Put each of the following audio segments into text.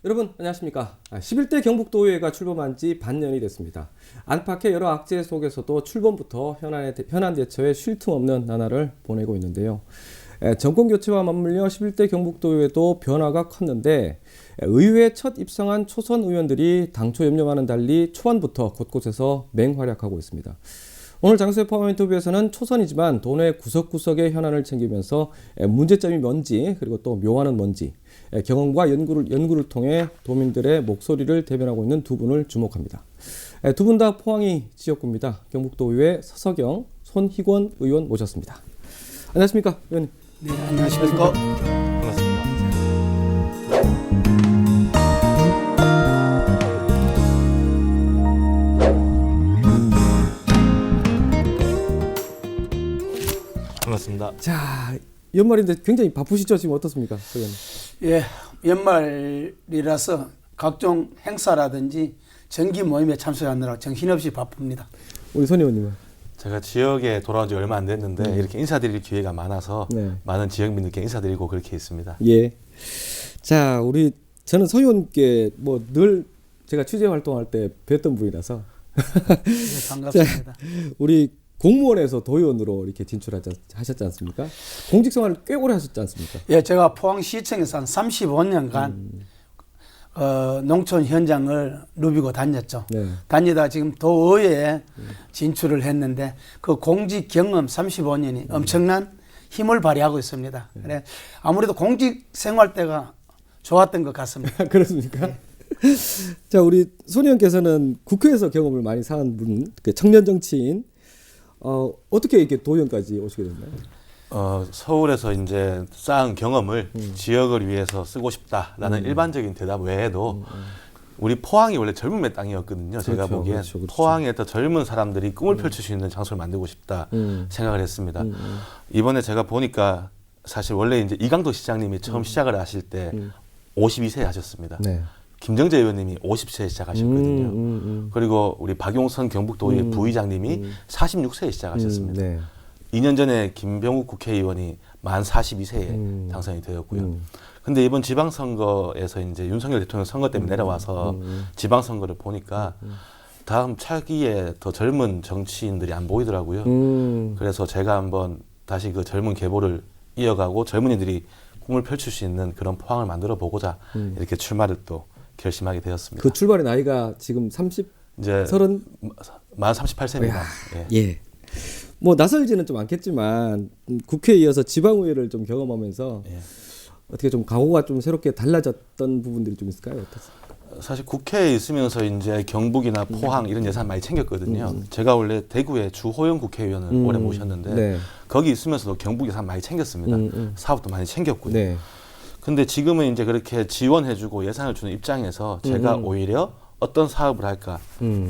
여러분 안녕하십니까. 11대 경북도의회가 출범한 지 반년이 됐습니다. 안팎의 여러 악재 속에서도 출범부터 현안 대처에 쉴 틈 없는 나날을 보내고 있는데요. 정권 교체와 맞물려 11대 경북도의회도 변화가 컸는데 의회에 첫 입성한 초선 의원들이 당초 염려와는 달리 초반부터 곳곳에서 맹활약하고 있습니다. 오늘 장소의 파워 인터뷰에서는 초선이지만 도내 구석구석의 현안을 챙기면서 문제점이 뭔지 그리고 또 묘안은 뭔지 경험과 연구를 통해 도민들의 목소리를 대변하고 있는 두 분을 주목합니다. 두 분 다 포항이 지역구입니다. 경북도의회 서석영, 손희권 의원 모셨습니다. 안녕하십니까, 의원님? 네, 안녕하십니까. 반갑습니다. 반갑습니다. 자, 연말인데 굉장히 바쁘시죠? 지금 어떻습니까, 의원님? 예, 연말이라서 각종 행사라든지 정기 모임에 참석하느라 정신없이 바쁩니다. 우리 손 의원님은? 제가 지역에 돌아온 지 얼마 안 됐는데 이렇게 인사드릴 기회가 많아서 많은 지역민들께 인사드리고 그렇게 있습니다. 예. 자, 저는 서 의원께 뭐 늘 제가 취재 활동할 때 뵀던 분이라서 네, 반갑습니다. 자, 우리 공무원에서 도의원으로 이렇게 하셨지 않습니까? 공직 생활을 꽤 오래 하셨지 않습니까? 예, 제가 포항시청에서 한 35년간 농촌 현장을 누비고 다녔죠. 네. 다니다 지금 도의회에 진출을 했는데 그 공직 경험 35년이 엄청난 힘을 발휘하고 있습니다. 그래 아무래도 공직 생활 때가 좋았던 것 같습니다. 그렇습니까? 네. 자, 우리 손 의원께서는 국회에서 경험을 많이 쌓은 분, 청년 정치인. 어떻게 이렇게 도의원까지 오시게 됐나요? 서울에서 이제 쌓은 경험을 지역을 위해서 쓰고 싶다라는 일반적인 대답 외에도 우리 포항이 원래 젊음의 땅이었거든요. 제가 그렇죠, 보기엔 그렇죠. 포항에 더 젊은 사람들이 꿈을 펼칠 수 있는 장소를 만들고 싶다 생각을 했습니다. 이번에 제가 보니까 사실 원래 이제 이강도 시장님이 처음 시작을 하실 때 52세 하셨습니다. 네. 김정재 의원님이 50세에 시작하셨거든요. 그리고 우리 박용선 경북도의회 부의장님이 46세에 시작하셨습니다. 네. 2년 전에 김병욱 국회의원이 만 42세에 당선이 되었고요. 근데 이번 지방선거에서 이제 윤석열 대통령 선거 때문에 내려와서 지방선거를 보니까 다음 차기에 더 젊은 정치인들이 안 보이더라고요. 그래서 제가 한번 다시 그 젊은 계보를 이어가고 젊은이들이 꿈을 펼칠 수 있는 그런 포항을 만들어 보고자 이렇게 출마를 또 결심하게 되었습니다. 그 출발의 나이가 지금 30, 이제 30? 만 38세입니다. 예. 뭐 낯설지는 좀 않겠지만 국회에 이어서 지방의회를 좀 경험하면서 어떻게 좀 각오가 좀 새롭게 달라졌던 부분들이 좀 있을까요? 어떻습니까? 사실 국회에 있으면서 이제 경북이나 포항 이런 예산 많이 챙겼거든요. 제가 원래 대구에 주호영 국회의원을 오래 모셨는데 네. 거기 있으면서도 경북 예산 많이 챙겼습니다. 사업도 많이 챙겼고요. 네. 근데 지금은 이제 그렇게 지원해주고 예산을 주는 입장에서 제가 오히려 어떤 사업을 할까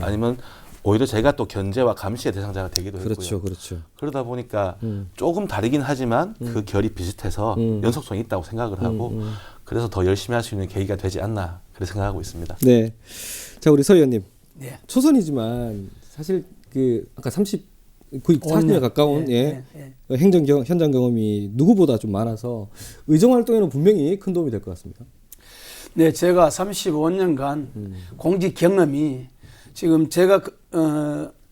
아니면 오히려 제가 또 견제와 감시의 대상자가 되기도 했고요. 그렇죠, 그렇죠. 그러다 보니까 조금 다르긴 하지만 그 결이 비슷해서 연속성이 있다고 생각을 하고 그래서 더 열심히 할 수 있는 계기가 되지 않나 그렇게 생각하고 있습니다. 네. 자, 우리 서 의원님. 네. 초선이지만 사실 그 아까 40년 가까운 현장 경험이 누구보다 좀 많아서 의정 활동에는 분명히 큰 도움이 될 것 같습니다. 네, 제가 35년간 공직 경험이 지금 제가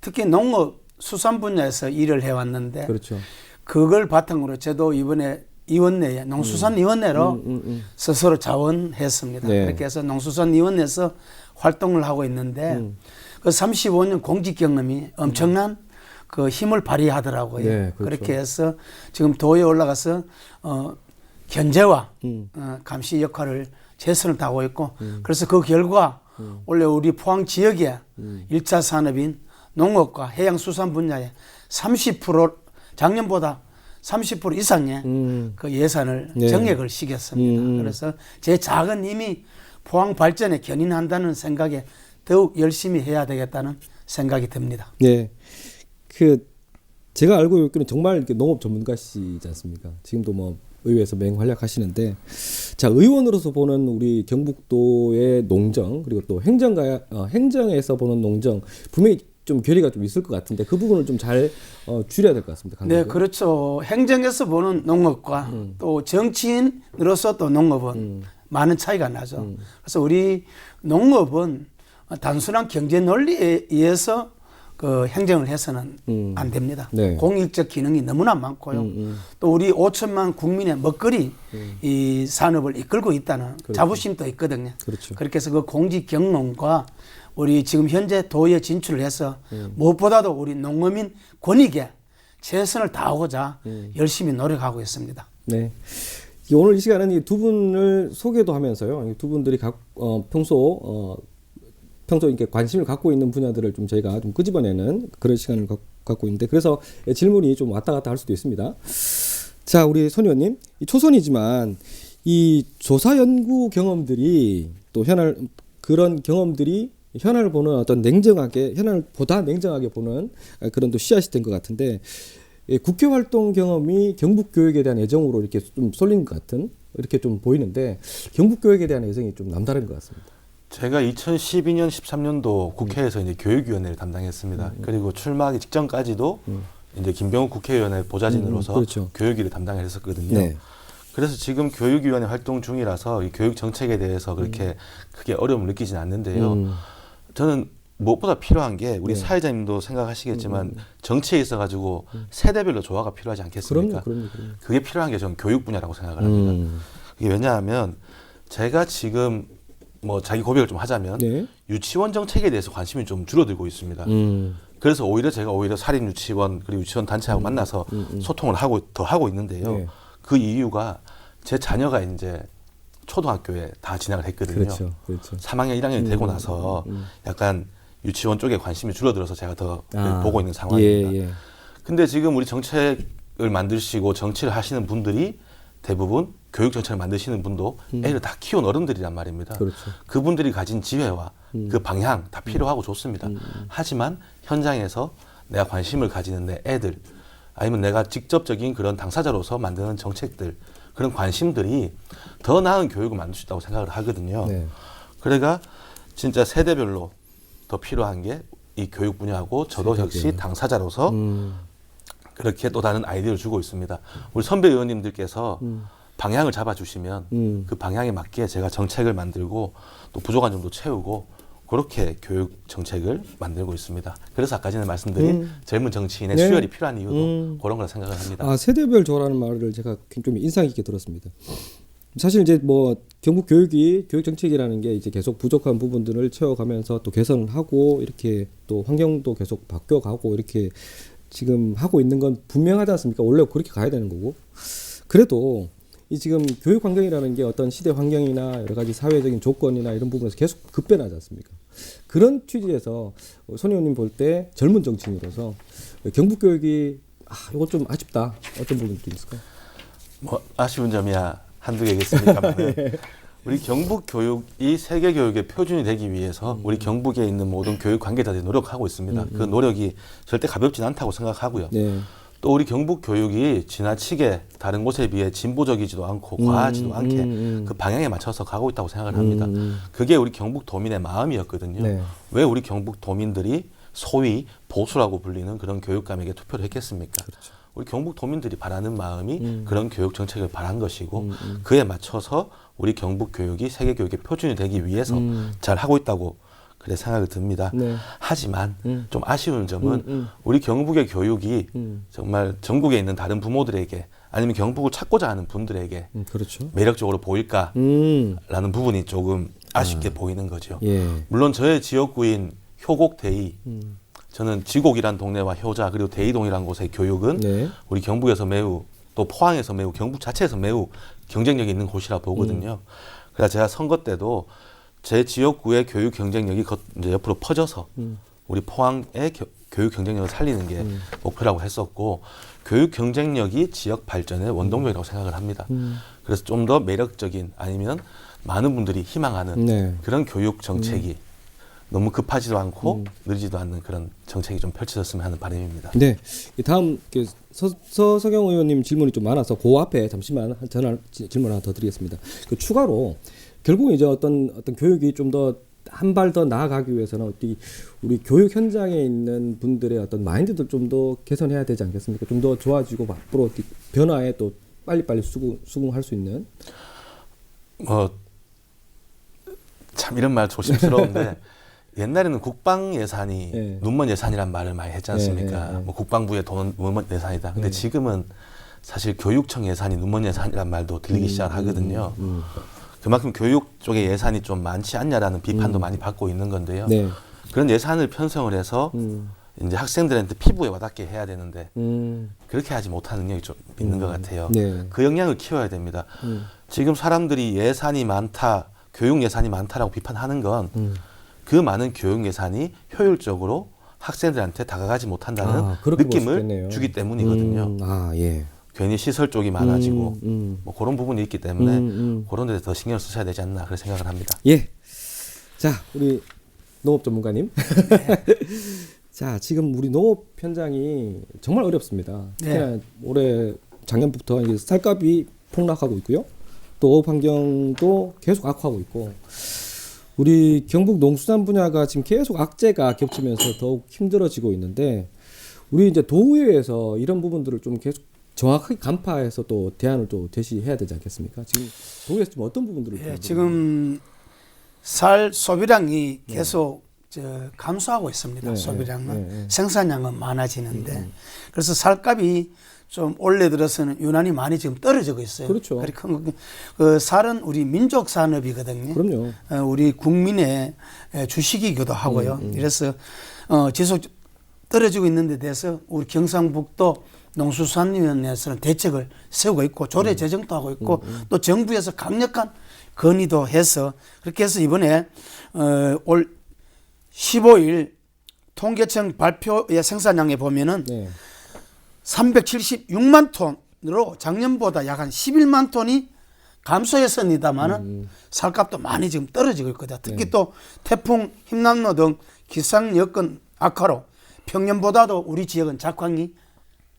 특히 농업 수산 분야에서 일을 해왔는데 그렇죠. 그걸 바탕으로 저도 이번에 위원회에 농수산위원회로 스스로 자원했습니다. 네. 그렇게 해서 농수산위원회에서 활동을 하고 있는데 그 35년 공직 경험이 엄청난 그 힘을 발휘하더라고요. 네, 그렇죠. 그렇게 해서 지금 도에 올라가서 견제와 감시 역할을 최선을 다하고 있고 그래서 그 결과 원래 우리 포항 지역의 1차 산업인 농업과 해양수산 분야에 30% 작년보다 30% 이상의 그 예산을 정액을 시켰습니다. 그래서 제 작은 힘이 포항 발전에 견인한다는 생각에 더욱 열심히 해야 되겠다는 생각이 듭니다. 네. 제가 알고 있기로는 정말 이렇게 농업 전문가시지 않습니까? 지금도 뭐 의회에서 맹활약하시는데, 자, 의원으로서 보는 우리 경북도의 농정 그리고 또 행정에서 보는 농정 분명히 좀 괴리가 좀 있을 것 같은데 그 부분을 좀 잘 줄여야 될 것 같습니다. 강조를. 네, 그렇죠. 행정에서 보는 농업과 또 정치인으로서 또 농업은 많은 차이가 나죠. 그래서 우리 농업은 단순한 경제 논리에 의해서 그 행정을 해서는 안 됩니다. 네. 공익적 기능이 너무나 많고요. 또 우리 5천만 국민의 먹거리 이 산업을 이끌고 있다는 그렇죠. 자부심도 있거든요. 그렇죠. 그렇게 해서 그 공직 경영과 우리 지금 현재 도에 진출을 해서 무엇보다도 우리 농어민 권익에 최선을 다하고자 열심히 노력하고 있습니다. 네. 오늘 이 시간은 이 두 분을 소개도 하면서요. 이 두 분들이 평소 이렇게 관심을 갖고 있는 분야들을 좀 저희가 좀 끄집어내는 그런 시간을 갖고 있는데, 그래서 질문이 좀 왔다 갔다 할 수도 있습니다. 자, 우리 손 의원님, 이 이 조사 연구 경험들이 또 그런 경험들이 현안을 보는 어떤 현안을 보다 냉정하게 보는 그런 또 씨앗이 된 것 같은데, 국회 활동 경험이 경북 교육에 대한 애정으로 이렇게 좀 쏠린 것 같은, 이렇게 좀 보이는데, 경북 교육에 대한 애정이 좀 남다른 것 같습니다. 제가 2012년, 13년도 국회에서 이제 교육위원회를 담당했습니다. 그리고 출마하기 직전까지도 이제 김병욱 국회의원의 보좌진으로서 그렇죠. 교육위를 담당했었거든요. 네. 그래서 지금 교육위원회 활동 중이라서 이 교육 정책에 대해서 그렇게 크게 어려움을 느끼지는 않는데요. 저는 무엇보다 필요한 게 우리 사회자님도 생각하시겠지만 정치에 있어가지고 세대별로 조화가 필요하지 않겠습니까? 그럼요. 그게 필요한 게 저는 교육 분야라고 생각을 합니다. 이게 왜냐하면 제가 지금 뭐 자기 고백을 좀 하자면 네. 유치원 정책에 대해서 관심이 좀 줄어들고 있습니다. 그래서 제가 오히려 사립 유치원 그리고 유치원 단체하고 만나서 소통을 하고 있는데요. 네. 그 이유가 제 자녀가 이제 초등학교에 다 진학을 했거든요. 그렇죠. 3학년, 1학년이 되고 나서 약간 유치원 쪽에 관심이 줄어들어서 제가 더 보고 있는 상황입니다. 예. 근데 지금 우리 정책을 만드시고 정치를 하시는 분들이 대부분 교육 정책을 만드시는 분도 애를 다 키운 어른들이란 말입니다. 그렇죠. 그분들이 가진 지혜와 그 방향 다 필요하고 좋습니다. 하지만 현장에서 내가 관심을 가지는 내 애들 아니면 내가 직접적인 그런 당사자로서 만드는 정책들 그런 관심들이 더 나은 교육을 만들 수 있다고 생각을 하거든요. 네. 그러니까 진짜 세대별로 더 필요한 게 이 교육 분야고 저도 역시 당사자로서 그렇게 또 다른 아이디어를 주고 있습니다. 우리 선배 의원님들께서 방향을 잡아주시면 그 방향에 맞게 제가 정책을 만들고 또 부족한 점도 채우고 그렇게 교육 정책을 만들고 있습니다. 그래서 아까 전에 말씀드린 젊은 정치인의 네. 수혈이 필요한 이유도 그런 걸 생각을 합니다. 아, 세대별 조라는 말을 제가 좀 인상 깊게 들었습니다. 사실 이제 뭐 경북 교육 정책이라는 게 이제 계속 부족한 부분들을 채워가면서 또 개선을 하고 이렇게 또 환경도 계속 바뀌어가고 이렇게 지금 하고 있는 건 분명하지 않습니까? 원래 그렇게 가야 되는 거고. 그래도 이 지금 교육 환경이라는 게 어떤 시대 환경이나 여러 가지 사회적인 조건이나 이런 부분에서 계속 급변하지 않습니까? 그런 취지에서 손 의원님 볼 때 젊은 정치인으로서 경북 교육이 이건 좀 아쉽다. 어떤 부분이 있을까요? 뭐 아쉬운 점이야 한두 개겠습니까만 우리 경북 교육이 세계 교육의 표준이 되기 위해서 우리 경북에 있는 모든 교육 관계자들이 노력하고 있습니다. 그 노력이 절대 가볍진 않다고 생각하고요. 네. 또 우리 경북 교육이 지나치게 다른 곳에 비해 진보적이지도 않고 과하지도 않게 그 방향에 맞춰서 가고 있다고 생각을 합니다. 그게 우리 경북 도민의 마음이었거든요. 네. 왜 우리 경북 도민들이 소위 보수라고 불리는 그런 교육감에게 투표를 했겠습니까? 그렇죠. 우리 경북 도민들이 바라는 마음이 그런 교육 정책을 바란 것이고 그에 맞춰서 우리 경북 교육이 세계 교육의 표준이 되기 위해서 잘 하고 있다고 그래 생각이 듭니다. 네. 하지만 좀 아쉬운 점은 우리 경북의 교육이 정말 전국에 있는 다른 부모들에게 아니면 경북을 찾고자 하는 분들에게 그렇죠. 매력적으로 보일까라는 부분이 조금 아쉽게 보이는 거죠. 예. 물론 저의 지역구인 효곡 대이 저는 지곡이란 동네와 효자 그리고 대이동이라는 곳의 교육은 네. 우리 경북에서 매우 또 포항에서 매우 경북 자체에서 매우 경쟁력이 있는 곳이라 보거든요. 그래서 제가 선거 때도 제 지역구의 교육 경쟁력이 이제 옆으로 퍼져서 우리 포항의 교육 경쟁력을 살리는 게 목표라고 했었고 교육 경쟁력이 지역 발전의 원동력이라고 생각을 합니다. 그래서 좀 더 매력적인 아니면 많은 분들이 희망하는 네. 그런 교육 정책이 너무 급하지도 않고 느리지도 않는 그런 정책이 좀 펼쳐졌으면 하는 바람입니다. 네. 다음 서석영 의원님 질문이 좀 많아서 그 앞에 잠시만 질문 하나 더 드리겠습니다. 그 추가로 결국 이제 어떤 교육이 좀 더 한 발 더 나아가기 위해서는 우리 교육 현장에 있는 분들의 어떤 마인드도 좀 더 개선해야 되지 않겠습니까? 좀 더 좋아지고 앞으로 변화에 또 빨리빨리 수긍할 수 있는. 참 이런 말 조심스러운데 옛날에는 국방 예산이 네. 눈먼 예산이란 말을 많이 했지 않습니까? 네. 뭐 국방부의 돈 눈먼 예산이다. 근데 지금은 사실 교육청 예산이 눈먼 예산이란 말도 들리기 시작하거든요. 그만큼 교육 쪽에 예산이 좀 많지 않냐라는 비판도 많이 받고 있는 건데요. 네. 그런 예산을 편성을 해서 이제 학생들한테 피부에 와닿게 해야 되는데 그렇게 하지 못하는 능력이 좀 있는 것 같아요. 네. 그 역량을 키워야 됩니다. 지금 사람들이 예산이 많다, 교육 예산이 많다라고 비판하는 건 그 많은 교육 예산이 효율적으로 학생들한테 다가가지 못한다는 그렇게 볼 수 느낌을 있겠네요. 주기 때문이거든요. 예. 괜히 시설 쪽이 많아지고 뭐 그런 부분이 있기 때문에 그런 데서 더 신경을 쓰셔야 되지 않나 그런 생각을 합니다. 예. 자, 우리 농업 전문가님. 자, 지금 우리 농업 현장이 정말 어렵습니다. 네. 올해 작년부터 이제 쌀값이 폭락하고 있고요. 또 어업 환경도 계속 악화하고 있고 우리 경북 농수산 분야가 지금 계속 악재가 겹치면서 더욱 힘들어지고 있는데 우리 이제 도의회에서 이런 부분들을 좀 계속 정확하게 간파해서 또 대안을 또 제시해야 되지 않겠습니까? 지금 도의회에서 좀 어떤 부분들을 예, 지금 쌀 소비량이 계속 감소하고 있습니다. 네, 소비량은 생산량은 많아지는데 그래서 쌀값이 좀 올해 들어서는 유난히 많이 지금 떨어지고 있어요. 그렇죠. 그 쌀은 우리 민족 산업이거든요. 그럼요. 우리 국민의 주식이기도 하고요. 그래서 지속 떨어지고 있는 데 대해서 우리 경상북도 농수산위원회에서는 대책을 세우고 있고 조례 제정도 하고 있고 또 정부에서 강력한 건의도 해서 그렇게 해서 이번에 올 15일 통계청 발표의 생산량에 보면은 네. 376만 톤으로 작년보다 약 한 11만 톤이 감소했습니다만은 쌀값도 많이 지금 떨어지고 있거든요. 특히 또 태풍, 힘난로 등 기상 여건 악화로 평년보다도 우리 지역은 작황이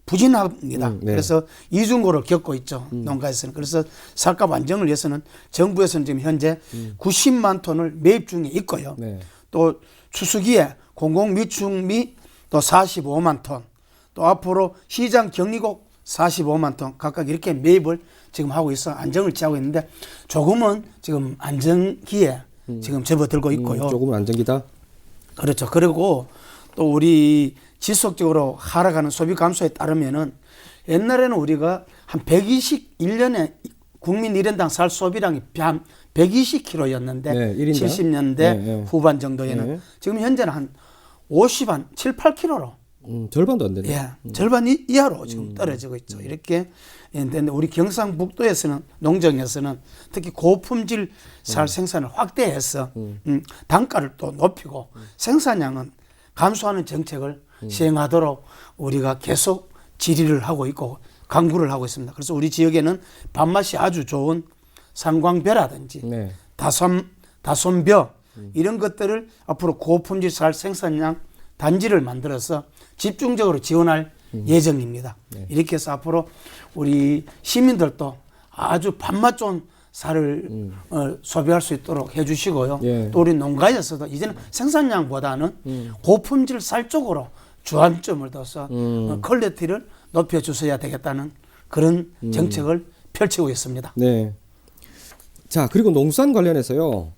부진합니다. 네. 그래서 이중고를 겪고 있죠. 농가에서는. 그래서 쌀값 안정을 위해서는 정부에서는 지금 현재 90만 톤을 매입 중에 있고요. 네. 또 추수기에 공공미축미 또 45만 톤, 또 앞으로 시장 격리곡 45만 톤 각각 이렇게 매입을 지금 하고 있어 안정을 취하고 있는데 조금은 지금 안정기에 지금 접어들고 있고요. 조금은 안정기다. 그렇죠. 그리고 또 우리 지속적으로 하락하는 소비 감소에 따르면은 옛날에는 우리가 한 121년에 국민 1인당 쌀 소비량이 한 120kg였는데 네, 1인당? 70년대 네. 후반 정도에는 네. 지금 현재는 한 50, 한 7, 8kg로 절반도 안 되네. 예, 절반 이하로 지금 떨어지고 있죠. 이렇게 했는데 우리 경상북도에서는 농정에서는 특히 고품질 쌀 생산을 확대해서 단가를 또 높이고 생산량은 감소하는 정책을 시행하도록 우리가 계속 질의를 하고 있고 강구를 하고 있습니다. 그래서 우리 지역에는 밥맛이 아주 좋은 상광벼라든지 네. 다솜벼 이런 것들을 앞으로 고품질 쌀 생산량 단지를 만들어서 집중적으로 지원할 예정입니다. 네. 이렇게 해서 앞으로 우리 시민들도 아주 밥맛 좋은 쌀을 소비할 수 있도록 해주시고요. 예. 또 우리 농가에서도 이제는 생산량보다는 고품질 쌀 쪽으로 주안점을 둬서 퀄리티를 높여주셔야 되겠다는 그런 정책을 펼치고 있습니다. 네. 자, 그리고 농수산 관련해서요.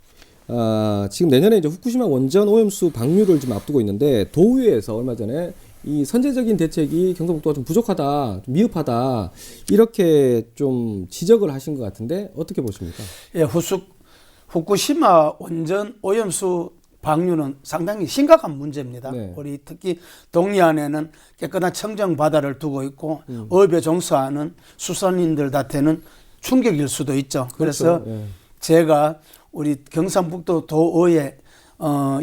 지금 내년에 이제 후쿠시마 원전 오염수 방류를 좀 앞두고 있는데 도의회에서 얼마 전에 이 선제적인 대책이 경상북도가 좀 부족하다, 좀 미흡하다 이렇게 좀 지적을 하신 것 같은데 어떻게 보십니까? 예, 후쿠시마 원전 오염수 방류는 상당히 심각한 문제입니다. 네. 우리 특히 동해안에는 깨끗한 청정 바다를 두고 있고 어업에 종사하는 수산인들한테는 충격일 수도 있죠. 그래서 그렇죠. 예. 제가 우리 경상북도 도의회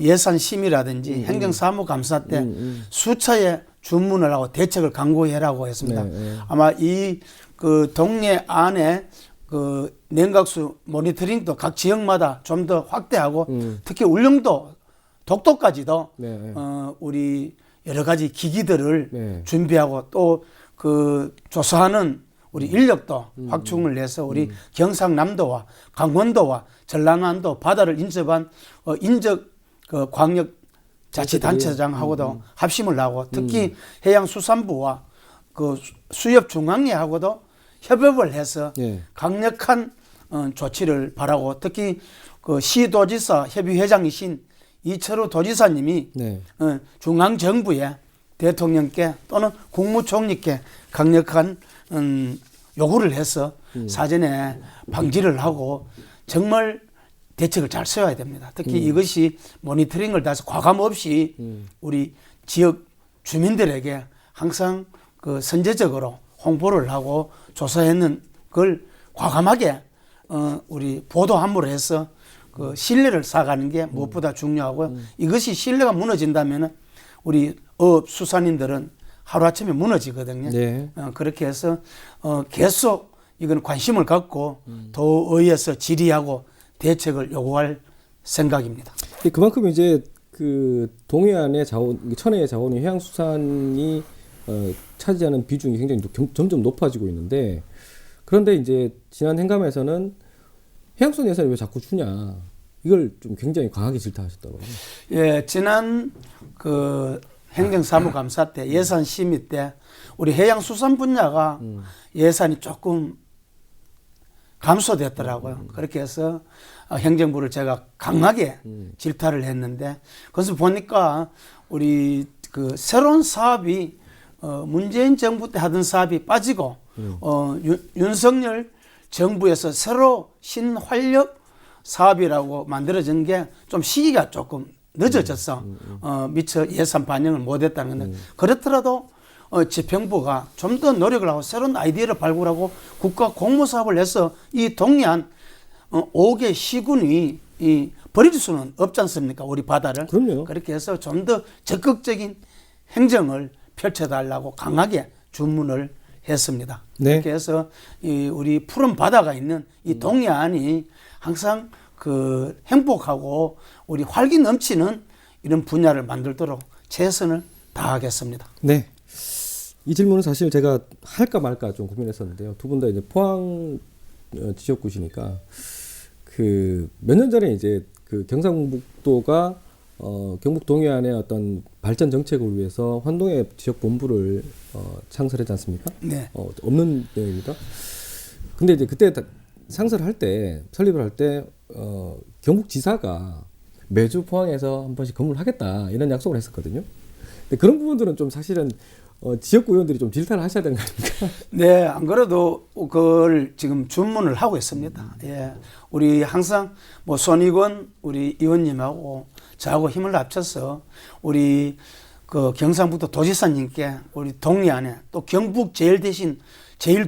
예산심의라든지 행정사무감사 때 수차례 주문을 하고 대책을 강구해라고 했습니다. 네. 아마 이 그 동네 안에 그 냉각수 모니터링도 각 지역마다 좀 더 확대하고 특히 울릉도 독도까지도 네. 우리 여러 가지 기기들을 네. 준비하고 또 그 조사하는 우리 인력도 확충을 해서 우리 경상남도와 강원도와 전라남도 바다를 인접한 인접 그 광역 자치단체장하고도 합심을 하고 특히 해양수산부와 그 수협중앙회하고도 협업을 해서 예. 강력한 조치를 바라고 특히 그 시도지사 협의회장이신 이철우 도지사님이 네. 중앙정부에 대통령께 또는 국무총리께 강력한 요구를 해서 사전에 방지를 하고 정말 대책을 잘 세워야 됩니다. 특히 이것이 모니터링을 다해서 과감 없이 우리 지역 주민들에게 항상 그 선제적으로 홍보를 하고 조사했는 걸 과감하게 우리 보도 함으로 해서 그 신뢰를 쌓아가는 게 무엇보다 중요하고요. 이것이 신뢰가 무너진다면 우리 수산인들은 하루아침에 무너지거든요. 네. 그렇게 해서 계속 이건 관심을 갖고 도의에서 질의하고 대책을 요구할 생각입니다. 그만큼 이제 그 동해안의 자원, 천혜의 자원이 해양수산이 차지하는 비중이 굉장히 점점 높아지고 있는데, 그런데 이제 지난 행감에서는 해양수산 예산을 왜 자꾸 주냐, 이걸 좀 굉장히 강하게 질타하셨다고요. 예, 지난 그 행정사무감사 때 예산 심의 때 우리 해양수산 분야가 예산이 조금 감소됐더라고요. 그렇게 해서 행정부를 제가 강하게 질타를 했는데, 그래서 보니까 우리 그 새로운 사업이 문재인 정부 때 하던 사업이 빠지고 윤석열 정부에서 새로 신활력 사업이라고 만들어진 게 좀 시기가 조금 늦어져서 미처 예산 반영을 못했다는 건데, 그렇더라도 지평부가 좀 더 노력을 하고 새로운 아이디어를 발굴하고 국가 공모사업을 해서 이 동해안 5개 시군이 버릴 수는 없지 않습니까? 우리 바다를. 그럼요. 그렇게 해서 좀 더 적극적인 행정을 펼쳐달라고 강하게 주문을 했습니다. 네. 그렇게 해서 이 우리 푸른 바다가 있는 이 동해안이 항상 그 행복하고 우리 활기 넘치는 이런 분야를 만들도록 최선을 다하겠습니다. 네. 이 질문은 사실 제가 할까 말까 좀 고민했었는데요. 두 분 다 이제 포항 지역구시니까 그 몇 년 전에 이제 그 경상북도가 경북 동해안의 어떤 발전 정책을 위해서 환동해 지역 본부를 창설했지 않습니까? 네. 없는 내용입니다. 근데 이제 그때 설립을 할 때 경북지사가 매주 포항에서 한 번씩 근무를 하겠다 이런 약속을 했었거든요. 근데 그런 부분들은 좀 사실은 지역구 의원들이 좀 질타를 하셔야 되는 거 아닙니까? 네, 안 그래도 그걸 지금 주문을 하고 있습니다. 예, 우리 항상 뭐 손익원 우리 의원님하고 저하고 힘을 합쳐서 우리 그 경상북도 도지사님께 우리 동해안에 또 경북 제일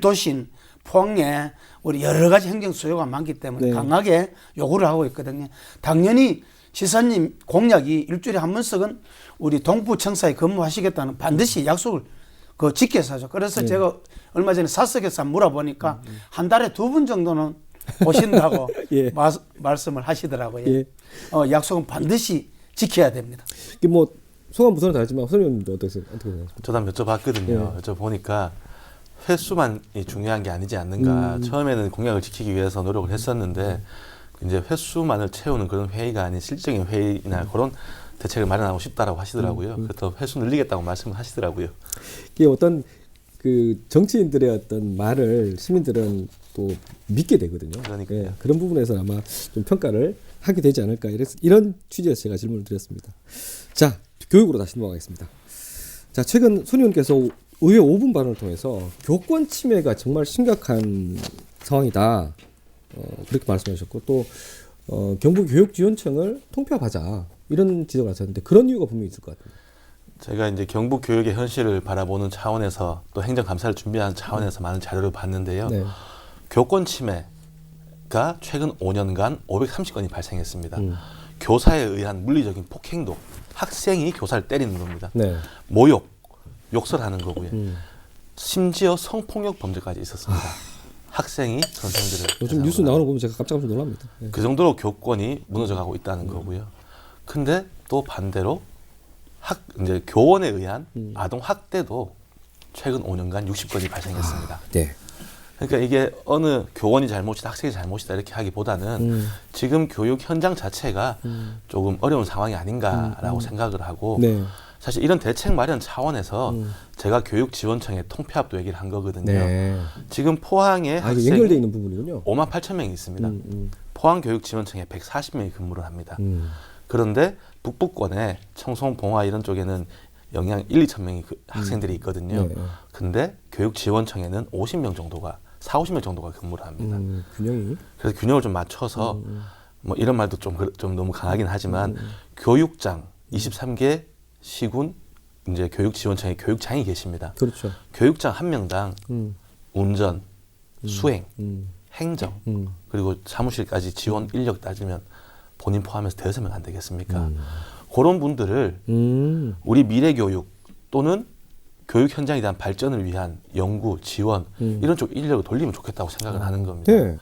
도시인 포항에 우리 여러 가지 행정 수요가 많기 때문에 네. 강하게 요구를 하고 있거든요. 당연히 지사님 공약이 일주일에 한 번씩은 우리 동부청사에 근무하시겠다는 반드시 약속을 지켜서 하죠. 그래서 네. 제가 얼마 전에 사석에서 물어보니까 한 달에 2번 정도는 오신다고 예. 말씀을 하시더라고요. 예. 약속은 반드시 지켜야 됩니다. 이게 뭐 소감 부서는 다르지만 선생님도 어떻게 생각하세요? 저도 한번 여쭤봤거든요. 여쭤보니까 횟수만이 중요한 게 아니지 않는가. 처음에는 공약을 지키기 위해서 노력을 했었는데 이제 횟수만을 채우는 그런 회의가 아닌 실질적인 회의나 그런 대책을 마련하고 싶다라고 하시더라고요. 그래서 횟수 늘리겠다고 말씀을 하시더라고요. 이게 어떤 그 정치인들의 어떤 말을 시민들은 또 믿게 되거든요. 그러니까요. 예, 그런 부분에서 아마 좀 평가를 하게 되지 않을까 이런 취지에서 제가 질문을 드렸습니다. 자, 교육으로 다시 넘어가겠습니다. 자, 최근 손 의원께서 의회 5분 발언을 통해서 교권 침해가 정말 심각한 상황이다. 그렇게 말씀하셨고 또 경북교육지원청을 통폐합하자 이런 지적을 하셨는데 그런 이유가 분명히 있을 것 같아요. 제가 이제 경북 교육의 현실을 바라보는 차원에서 또 행정감사를 준비하는 차원에서 많은 자료를 봤는데요. 네. 교권 침해가 최근 5년간 530건이 발생했습니다. 교사에 의한 물리적인 폭행도 학생이 교사를 때리는 겁니다. 네. 모욕, 욕설하는 거고요. 심지어 성폭력 범죄까지 있었습니다. 학생이 선생들을 요즘 뉴스 나오는 거 보면 제가 깜짝 놀랍니다. 네. 그 정도로 교권이 무너져가고 있다는 거고요. 근데 또 반대로 이제 교원에 의한 아동 학대도 최근 5년간 60건이 발생했습니다. 네. 그러니까 이게 어느 교원이 잘못이다, 학생이 잘못이다 이렇게 하기보다는 지금 교육 현장 자체가 조금 어려운 상황이 아닌가라고 생각을 하고 네. 사실 이런 대책 마련 차원에서 제가 교육지원청에 통폐합도 얘기를 한 거거든요. 네. 지금 포항에 이거 학생이 연결돼 있는 부분이군요. 5만 8천 명이 있습니다. 포항교육지원청에 140명이 근무를 합니다. 그런데 북부권에 청송, 봉화 이런 쪽에는 영양 1, 2천 명이 학생들이 있거든요. 네. 근데 교육지원청에는 50명 정도가 50명 정도가 근무를 합니다. 균형이. 그래서 균형을 좀 맞춰서 뭐 이런 말도 좀 너무 강하긴 하지만 교육장 23개 시군 이제 교육지원청에 교육장이 계십니다. 그렇죠. 교육장 한 명당 운전, 수행, 행정 그리고 사무실까지 지원 인력 따지면 본인 포함해서 대여섯 명 안 되겠습니까? 그런 분들을 우리 미래 교육 또는 교육 현장에 대한 발전을 위한 연구, 지원 이런 쪽 인력을 돌리면 좋겠다고 생각을 하는 겁니다. 네.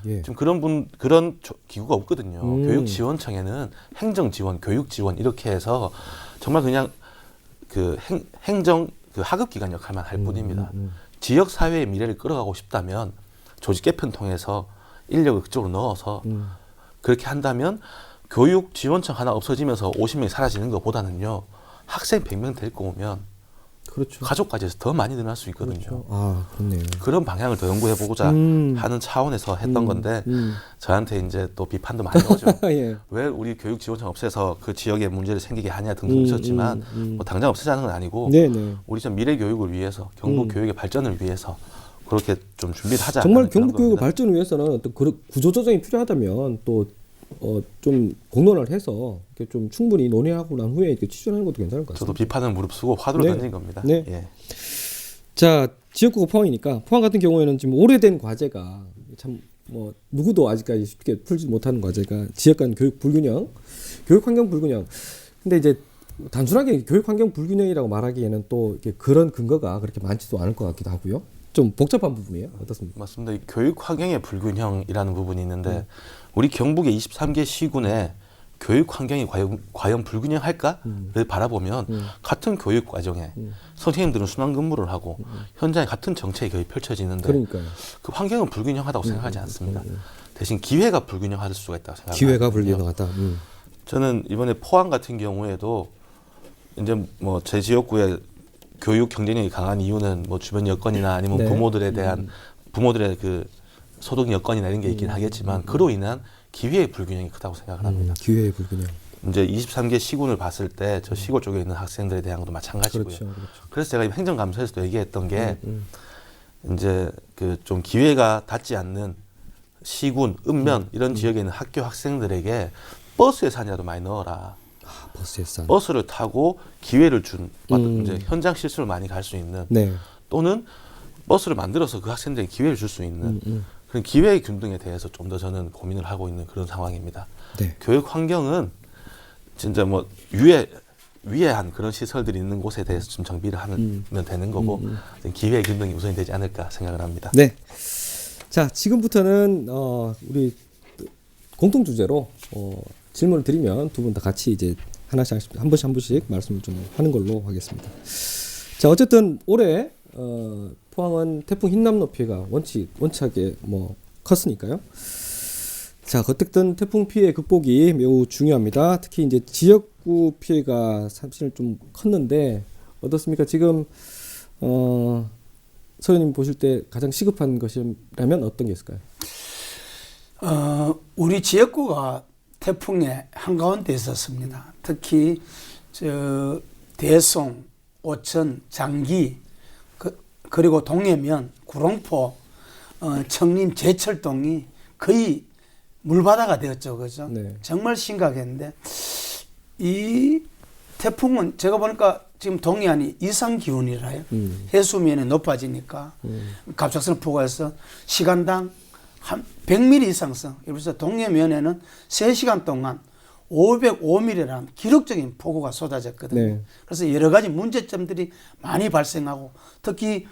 예. 지금 그런 기구가 없거든요. 교육지원청에는 행정 지원, 교육 지원 이렇게 해서 정말 그냥 그 행정 그 하급 기관 역할만 할 뿐입니다. 지역 사회의 미래를 끌어가고 싶다면 조직 개편 통해서 인력을 그쪽으로 넣어서 그렇게 한다면 교육 지원청 하나 없어지면서 50명이 사라지는 것보다는요. 학생 100명 데리고 오면 그렇죠. 가족까지 해서 더 많이 늘어날 수 있거든요. 그렇죠. 그렇네요. 그런 방향을 더 연구해보고자 하는 차원에서 했던 건데 저한테 이제 또 비판도 많이 오죠. 예. 왜 우리 교육 지원청 없애서 그 지역에 문제를 생기게 하냐 등등 있었지만 뭐 당장 없애자는 건 아니고 네네. 우리 좀 미래 교육을 위해서 경북 교육의 발전을 위해서 그렇게 좀 준비를 하자. 정말 하는 그런 경북 교육의 겁니다. 발전을 위해서는 어떤 구조 조정이 필요하다면 또 좀 공론을 해서 이렇게 좀 충분히 논의하고 난 후에 이렇게 취준하는 것도 괜찮을 것 같습니다. 저도 비판은 무릅쓰고 화두를 네. 던진 겁니다. 네. 예. 자, 지역구가 포항이니까 포항 같은 경우에는 지금 오래된 과제가 참 뭐 누구도 아직까지 쉽게 풀지 못하는 과제가 지역 간 교육 불균형, 교육 환경 불균형. 근데 이제 단순하게 교육 환경 불균형이라고 말하기에는 또 이렇게 그런 근거가 그렇게 많지도 않을 것 같기도 하고요. 좀 복잡한 부분이에요. 어떻습니까? 맞습니다. 이 교육 환경의 불균형이라는 부분이 있는데 우리 경북의 23개 시군에 교육 환경이 과연 불균형할까를 바라보면 같은 교육 과정에 선생님들은 순환 근무를 하고 현장에 같은 정책이 거의 펼쳐지는데 그러니까요. 그 환경은 불균형하다고 생각하지 않습니다. 대신 기회가 불균형할 수가 있다고 생각합니다. 기회가 불균형하다. 저는 이번에 포항 같은 경우에도 이제 뭐 제 지역구에 교육 경쟁력이 강한 이유는 뭐 주변 여건이나 아니면 네. 부모들에 대한 부모들의 그 소득 여건이나 이런 게 있긴 하겠지만 그로 인한 기회의 불균형이 크다고 생각을 합니다. 기회의 불균형. 이제 23개 시군을 봤을 때 저 시골 쪽에 있는 학생들에 대한 것도 마찬가지고요. 그렇죠. 그렇죠. 그래서 제가 행정감사에서도 얘기했던 게 이제 그 좀 기회가 닿지 않는 시군, 읍면 이런 지역에 있는 학교 학생들에게 버스 예산이라도 많이 넣어라. 버스 예산. 버스를 타고 기회를 준 이제 현장 실습을 많이 갈 수 있는 네. 또는 버스를 만들어서 그 학생들에게 기회를 줄 수 있는 그런 기회의 균등에 대해서 좀 더 저는 고민을 하고 있는 그런 상황입니다. 네. 교육 환경은 진짜 뭐 위에한 그런 시설들이 있는 곳에 대해서 좀 정비를 하면 되는 거고 기회의 균등이 우선이 되지 않을까 생각을 합니다. 네. 자, 지금부터는 우리 공통 주제로 질문을 드리면 두 분 다 같이 이제 하나씩 한 번씩 말씀을 좀 하는 걸로 하겠습니다. 자, 어쨌든 올해 포항은 태풍 흰남노 피해가 원칙하게 뭐 컸으니까요. 자, 어쨌든 태풍 피해 극복이 매우 중요합니다. 특히 이제 지역구 피해가 사실 좀 컸는데 어떻습니까? 지금 서현님 보실 때 가장 시급한 것이라면 어떤 게 있을까요? 우리 지역구가 태풍의 한가운데 있었습니다. 특히 대송, 오천, 장기 그리고 동해면, 구롱포, 청림, 제철동이 거의 물바다가 되었죠, 그죠? 네. 정말 심각했는데 이 태풍은 제가 보니까 지금 동해안이 이상 기온이라요. 해수면이 높아지니까 갑작스런 폭우가 해서 시간당 한 100mm 이상성. 그래서 동해면에는 3시간 동안 505mm라는 기록적인 폭우가 쏟아졌거든요. 네. 그래서 여러 가지 문제점들이 많이 발생하고 특히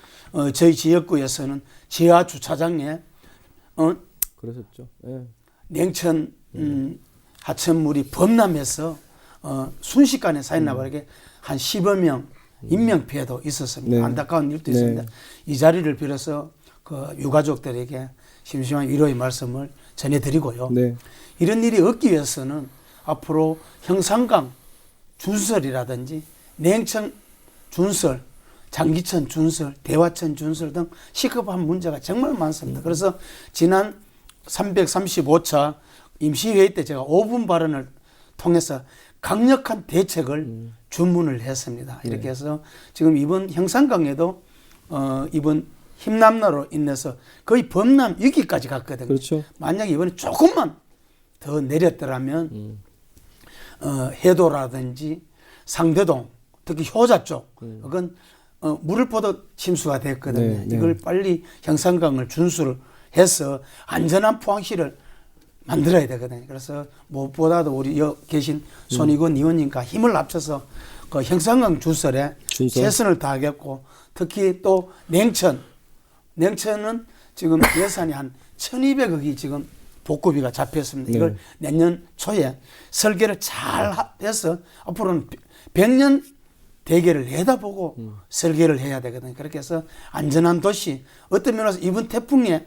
저희 지역구에서는 지하 주차장에 그러셨죠. 네. 냉천 하천물이 범람해서 순식간에 쌓여나버리게 한 10여 명 인명 피해도 있었습니다. 네. 안타까운 일도 네. 있습니다. 이 자리를 빌어서 그 유가족들에게 심심한 위로의 말씀을 전해드리고요. 네. 이런 일이 없기 위해서는 앞으로 형산강 준설이라든지 냉천 준설, 장기천 준설, 대화천 준설 등 시급한 문제가 정말 많습니다. 그래서 지난 335차 임시회의 때 제가 5분 발언을 통해서 강력한 대책을 주문을 했습니다. 이렇게 해서 지금 이번 형산강에도 이번 힘남로로 인해서 거의 범람 위기까지 갔거든요. 그렇죠. 만약 이번에 조금만 더 내렸더라면 해도라든지 상대동, 특히 효자 쪽, 그건 물을 퍼도 침수가 됐거든요. 네. 이걸 빨리 형산강을 준수를 해서 안전한 포항시를 만들어야 되거든요. 그래서 무엇보다도 우리 여기 계신 손익원 의원님과 힘을 합쳐서 그 형산강 준설에 최선을 다하겠고, 특히 또 냉천은 지금 예산이 한 1,200억이 지금 복구비가 잡혔습니다. 이걸 내년 초에 설계를 잘 해서 앞으로는 100년 대계를 내다보고 설계를 해야 되거든요. 그렇게 해서 안전한 도시, 어떤 면에서 이번 태풍에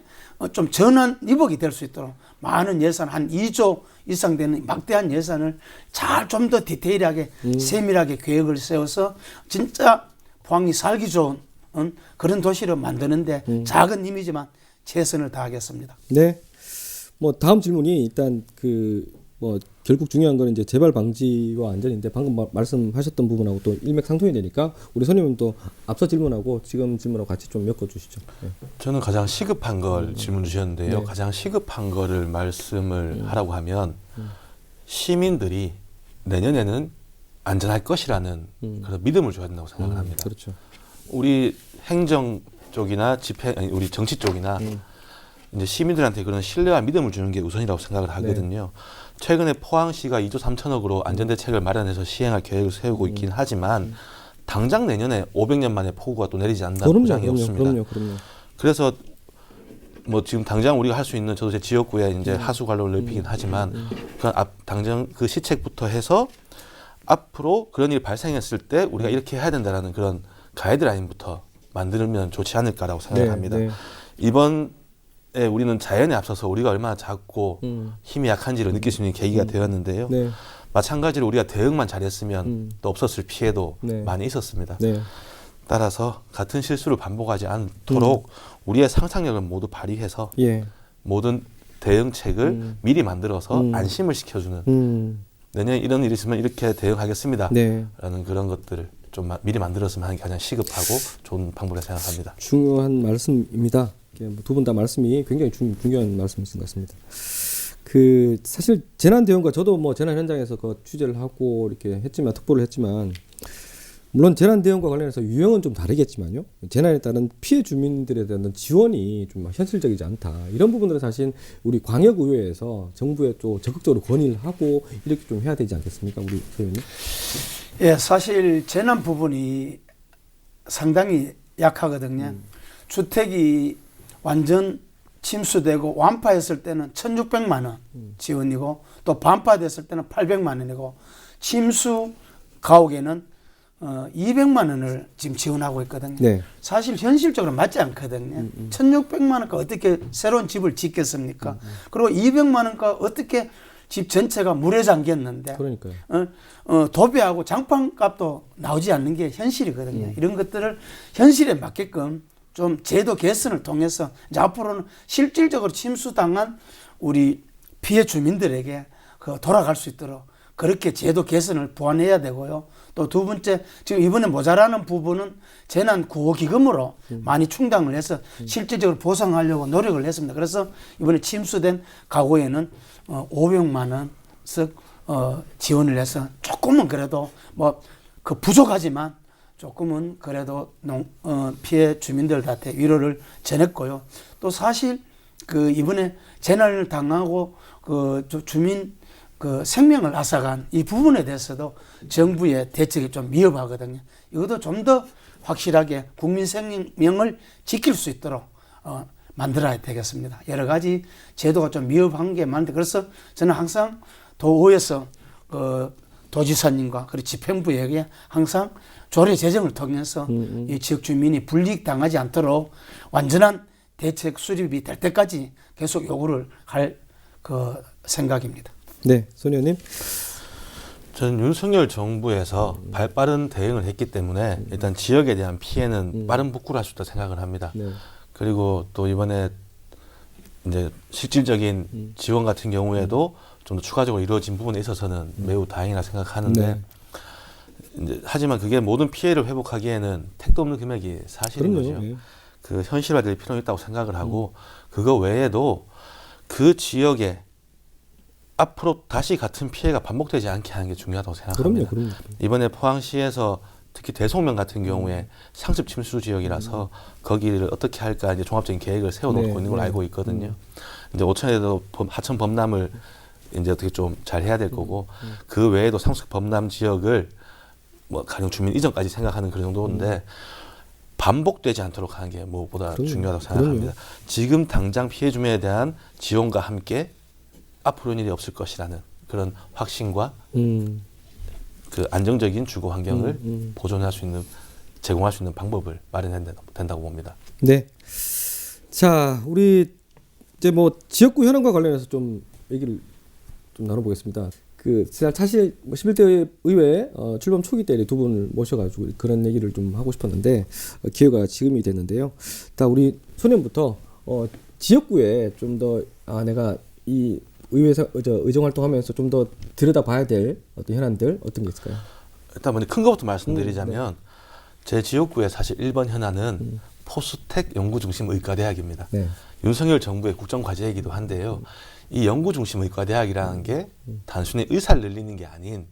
좀 전환 위복이 될 수 있도록 많은 예산, 한 2조 이상 되는 막대한 예산을 잘 좀 더 디테일하게 세밀하게 계획을 세워서 진짜 포항이 살기 좋은 그런 도시를 만드는데 작은 힘이지만 최선을 다하겠습니다. 네. 뭐 다음 질문이 일단 결국 중요한 거는 이제 재발 방지와 안전인데 방금 말씀하셨던 부분하고 또 일맥상통이 되니까 우리 선생님은 또 앞서 질문하고 지금 질문하고 같이 좀 엮어 주시죠. 네. 저는 가장 시급한 걸 질문 주셨는데요. 네. 가장 시급한 거를 말씀을 하라고 하면 시민들이 내년에는 안전할 것이라는 그런 믿음을 줘야 된다고 생각을 합니다. 그렇죠. 우리 행정 쪽이나 우리 정치 쪽이나 이제 시민들한테 그런 신뢰와 믿음을 주는 게 우선이라고 생각을 하거든요. 최근에 포항시가 2조 3천억으로 안전대책을 마련해서 시행할 계획을 세우고 있긴 하지만 당장 내년에 500년 만에 폭우가 또 내리지 않는다는 보장이 없습니다. 그럼요. 그래서 뭐 지금 당장 우리가 할 수 있는, 저도 제 지역구에 이제 하수 관로를 넓히긴 하지만 당장 그 시책부터 해서 앞으로 그런 일이 발생했을 때 우리가 이렇게 해야 된다라는 그런 가이드라인부터 만들면 좋지 않을까라고 생각합니다. 이번에 우리는 자연에 앞서서 우리가 얼마나 작고 힘이 약한지를 느낄 수 있는 계기가 되었는데요. 마찬가지로 우리가 대응만 잘했으면 또 없었을 피해도 많이 있었습니다. 따라서 같은 실수를 반복하지 않도록 우리의 상상력을 모두 발휘해서 모든 대응책을 미리 만들어서 안심을 시켜주는, 내년에 이런 일이 있으면 이렇게 대응하겠습니다 라는 그런 것들을 좀 미리 만들었으면 하는 게 가장 시급하고 좋은 방법이라고 생각합니다. 중요한 말씀입니다. 두 분 다 말씀이 굉장히 중요한 말씀이신 것 같습니다. 사실 재난 대응과 저도 뭐 재난 현장에서 취재를 하고 이렇게 했지만, 특보를 했지만, 물론 재난 대응과 관련해서 유형은 좀 다르겠지만요. 재난에 따른 피해 주민들에 대한 지원이 좀 현실적이지 않다. 이런 부분들은 사실 우리 광역의회에서 정부에 또 적극적으로 건의를 하고 이렇게 좀 해야 되지 않겠습니까, 우리 의원님? 예, 사실 재난 부분이 상당히 약하거든요. 주택이 완전 침수되고 완파했을 때는 1,600만 원 지원이고, 또 반파됐을 때는 800만 원이고, 침수 가옥에는 200만 원을 지금 지원하고 있거든요. 사실 현실적으로 맞지 않거든요. 1,600만 원과 어떻게 새로운 집을 짓겠습니까? 그리고 200만 원과 어떻게 집 전체가 물에 잠겼는데, 그러니까요. 도배하고 장판값도 나오지 않는 게 현실이거든요. 이런 것들을 현실에 맞게끔 좀 제도 개선을 통해서 이제 앞으로는 실질적으로 침수당한 우리 피해 주민들에게 돌아갈 수 있도록 그렇게 제도 개선을 보완해야 되고요. 또 두 번째, 지금 이번에 모자라는 부분은 재난 구호 기금으로 많이 충당을 해서 실질적으로 보상하려고 노력을 했습니다. 그래서 이번에 침수된 가구에는 500만 원씩 지원을 해서 조금은 그래도 부족하지만 조금은 그래도 피해 주민들한테 위로를 전했고요. 또 사실 이번에 재난을 당하고 주민 생명을 앗아간 이 부분에 대해서도 정부의 대책이 좀 미흡하거든요. 이것도 좀 더 확실하게 국민 생명을 지킬 수 있도록 만들어야 되겠습니다. 여러 가지 제도가 좀 미흡한 게 많은데, 그래서 저는 항상 도에서 도지사님과 그리고 집행부에게 항상 조례 제정을 통해서 이 지역 주민이 불이익당하지 않도록 완전한 대책 수립이 될 때까지 계속 요구를 할 생각입니다. 네, 손 의원님. 저는 윤석열 정부에서 발빠른 대응을 했기 때문에 일단 지역에 대한 피해는 빠른 복구를 할 수 있다 생각을 합니다. 네. 그리고 또 이번에 이제 실질적인 지원 같은 경우에도 좀 더 추가적으로 이루어진 부분에 있어서는 매우 다행이라 생각하는데 네. 이제 하지만 그게 모든 피해를 회복하기에는 택도 없는 금액이 사실인 그럼요. 거죠. 예. 그 현실화될 필요는 있다고 생각을 하고 그거 외에도 그 지역에 앞으로 다시 같은 피해가 반복되지 않게 하는 게 중요하다고 생각합니다. 그럼요. 이번에 포항시에서 특히 대송면 같은 경우에 상습 침수 지역이라서 거기를 어떻게 할까 이제 종합적인 계획을 세워놓고 네, 있는 걸 네. 알고 있거든요. 이제 오천에도 하천 범람을 이제 어떻게 좀 잘 해야 될 거고 그 외에도 상습 범람 지역을 뭐 가령 주민 이전까지 생각하는 그런 정도인데 반복되지 않도록 하는 게 무엇보다 그럼요. 중요하다고 생각합니다. 지금 당장 피해 주민에 대한 지원과 함께 앞으로 일이 없을 것이라는 그런 확신과 그 안정적인 주거 환경을 보존할 수 있는 제공할 수 있는 방법을 마련해야 된다고 봅니다. 네. 자, 우리 이제 뭐 지역구 현황과 관련해서 좀 얘기를 좀 나눠보겠습니다. 그 사실 뭐 11대 의회 출범 초기 때 두 분을 모셔가지고 그런 얘기를 좀 하고 싶었는데 기회가 지금이 됐는데요. 다 우리 소년부터 지역구에 좀 더 내가 이 의회에서 의정 활동하면서 좀 더 들여다봐야 될 어떤 현안들 어떤 게 있을까요? 일단 먼저 큰 것부터 말씀드리자면 제 지역구의 사실 1번 현안은 포스텍 연구중심 의과대학입니다. 네. 윤석열 정부의 국정과제이기도 한데요. 이 연구중심 의과대학이라는 게 단순히 의사를 늘리는 게 아닌